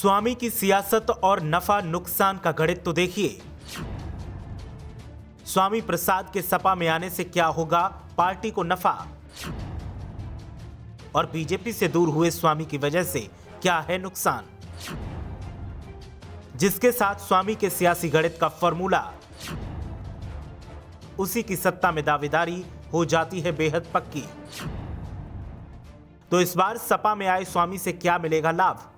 स्वामी की सियासत और नफा नुकसान का गणित तो देखिए। स्वामी प्रसाद के सपा में आने से क्या होगा पार्टी को नफा, और बीजेपी से दूर हुए स्वामी की वजह से क्या है नुकसान, जिसके साथ स्वामी के सियासी गणित का फॉर्मूला उसी की सत्ता में दावेदारी हो जाती है बेहद पक्की। तो इस बार सपा में आए स्वामी से क्या मिलेगा लाभ?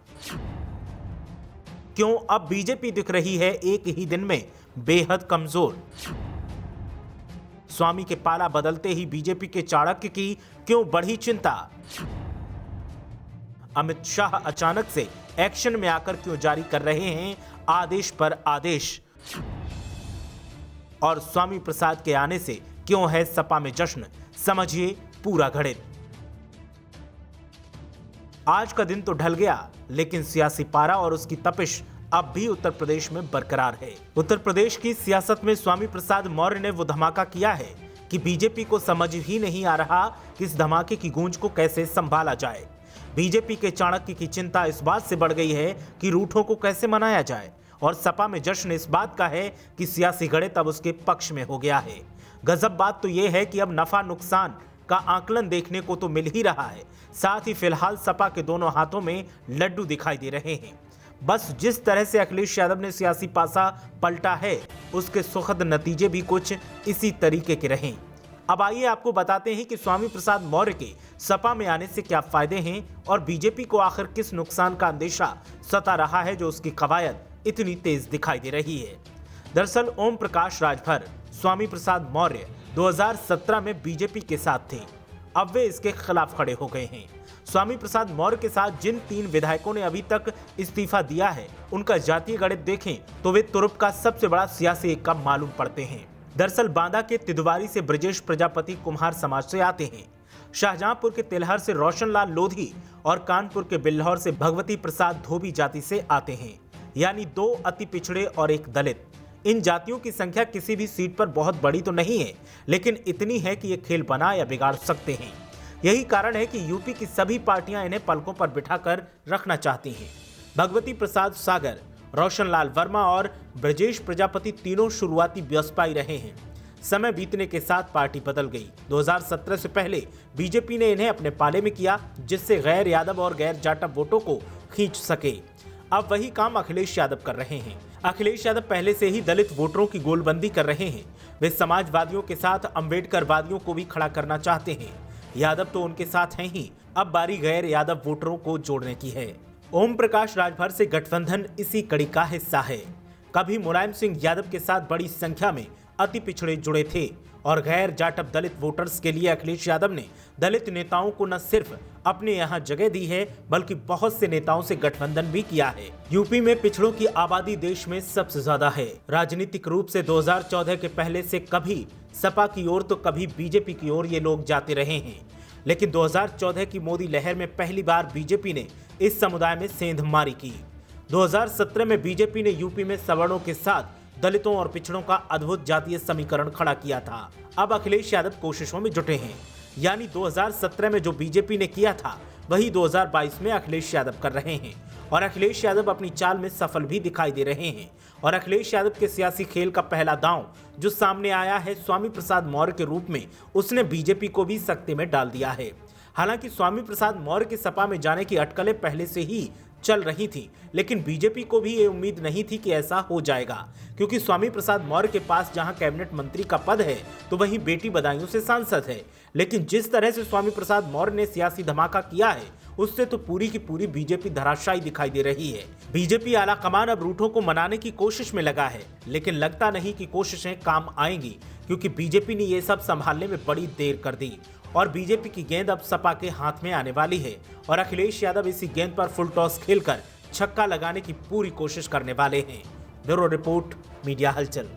क्यों अब बीजेपी दिख रही है एक ही दिन में बेहद कमजोर? स्वामी के पाला बदलते ही बीजेपी के चाणक्य की क्यों बढ़ी चिंता? अमित शाह अचानक से एक्शन में आकर क्यों जारी कर रहे हैं आदेश पर आदेश? और स्वामी प्रसाद के आने से क्यों है सपा में जश्न? समझिए पूरा गणित। आज का दिन तो ढल गया, लेकिन सियासी पारा और उसकी तपिश अब भी उत्तर प्रदेश में बरकरार है। उत्तर प्रदेश की सियासत में स्वामी प्रसाद मौर्य ने वो धमाका किया है कि बीजेपी को समझ ही नहीं आ रहा कि इस धमाके की गूंज को कैसे संभाला जाए। बीजेपी के चाणक्य की चिंता इस बात से बढ़ गई है कि रूठों को कैसे मनाया जाए, और सपा में जश्न इस बात का है कि सियासी गणित अब उसके पक्ष में हो गया है। गजब बात तो यह है कि अब नफा नुकसान का आकलन देखने को तो मिल ही रहा है, साथ ही फिलहाल सपा के दोनों हाथों में लड्डू दिखाई दे रहे हैं। बस जिस तरह से अखिलेश यादव ने सियासी पासा पलटा है, उसके सुखद नतीजे भी कुछ इसी तरीके के रहे। अब आइए आपको बताते हैं कि स्वामी प्रसाद मौर्य के सपा में आने से क्या फायदे हैं और बीजेपी को आखिर किस नुकसान का अंदेशा सता रहा है जो उसकी कवायद इतनी तेज दिखाई दे रही है। दरअसल ओम प्रकाश राजभर स्वामी प्रसाद मौर्य 2017 में बीजेपी के साथ थे, अब वे इसके खिलाफ खड़े हो गए हैं। स्वामी प्रसाद मौर्य के साथ जिन 3 विधायकों ने अभी तक इस्तीफा दिया है, उनका जातीय गणित देखें तो वे तुरुप का सबसे बड़ा सियासी एक्का मालूम पड़ते हैं। दरअसल बांदा के तिदवारी से ब्रजेश प्रजापति कुम्हार समाज से आते हैं, शाहजहांपुर के तिलहर से रोशनलाल लोधी और कानपुर के बिल्हौर से भगवती प्रसाद धोबी जाति से आते हैं, यानी 2 अति पिछड़े और 1 दलित। इन जातियों की संख्या किसी भी सीट पर बहुत बड़ी तो नहीं है, लेकिन इतनी है कि ये खेल बना या बिगाड़ सकते हैं। यही कारण है कि यूपी की सभी पार्टियां इन्हें पलकों पर बिठाकर रखना चाहती हैं। भगवती प्रसाद सागर, रोशनलाल वर्मा और ब्रजेश प्रजापति तीनों शुरुआती बसपाई रहे हैं। समय बीतने के साथ पार्टी बदल गई। 2017 से पहले बीजेपी ने इन्हें अपने पाले में किया, जिससे गैर यादव और गैर जाटव वोटों को खींच सके। अब वही काम अखिलेश यादव कर रहे हैं। अखिलेश यादव पहले से ही दलित वोटरों की गोलबंदी कर रहे हैं। वे समाजवादियों के साथ अम्बेडकरवादियों को भी खड़ा करना चाहते हैं। यादव तो उनके साथ हैं ही, अब बारी गैर यादव वोटरों को जोड़ने की है। ओम प्रकाश राजभर से गठबंधन इसी कड़ी का हिस्सा है। कभी मुलायम सिंह यादव के साथ बड़ी संख्या में अति पिछड़े जुड़े थे, और गैर जाटव दलित वोटर्स के लिए अखिलेश यादव ने दलित नेताओं को न सिर्फ अपने यहाँ जगह दी है, बल्कि बहुत से नेताओं से गठबंधन भी किया है। यूपी में पिछड़ों की आबादी देश में सबसे ज्यादा है। राजनीतिक रूप से 2014 के पहले से कभी सपा की ओर तो कभी बीजेपी की ओर ये लोग जाते रहे हैं, लेकिन 2014 की मोदी लहर में पहली बार बीजेपी ने इस समुदाय में सेंधमारी की। 2017 में बीजेपी ने यूपी में सवर्णों के साथ दलितों और पिछड़ों का अद्भुत जातीय समीकरण खड़ा किया था। अब अखिलेश यादव कोशिशों में जुटे हैं, यानी 2017 में जो बीजेपी ने किया था वही 2022 में अखिलेश यादव कर रहे हैं, और अखिलेश यादव अपनी चाल में सफल भी दिखाई दे रहे हैं। और अखिलेश यादव के सियासी खेल का पहला दांव जो सामने आया है स्वामी प्रसाद मौर्य के रूप में, उसने बीजेपी को भी सकते में डाल दिया है। हालांकि स्वामी प्रसाद मौर्य के सपा में जाने की अटकलें पहले से ही चल रही थी, लेकिन बीजेपी को भी ये उम्मीद नहीं थी कि ऐसा हो जाएगा, क्योंकि स्वामी प्रसाद मौर्य के पास जहां कैबिनेट मंत्री का पद है तो वहीं बेटी बदायूं से सांसद है। लेकिन जिस तरह से स्वामी प्रसाद मौर्य ने सियासी धमाका किया है, उससे तो पूरी की पूरी बीजेपी धराशायी दिखाई दे रही है। बीजेपी आला कमान अब रूठों को मनाने की कोशिश में लगा है, लेकिन लगता नहीं कि कोशिशें काम आएंगी, क्योंकि बीजेपी ने ये सब संभालने में बड़ी देर कर दी, और बीजेपी की गेंद अब सपा के हाथ में आने वाली है, और अखिलेश यादव इसी गेंद पर फुल टॉस खेलकर छक्का लगाने की पूरी कोशिश करने वाले हैं। ब्यूरो रिपोर्ट, मीडिया हलचल।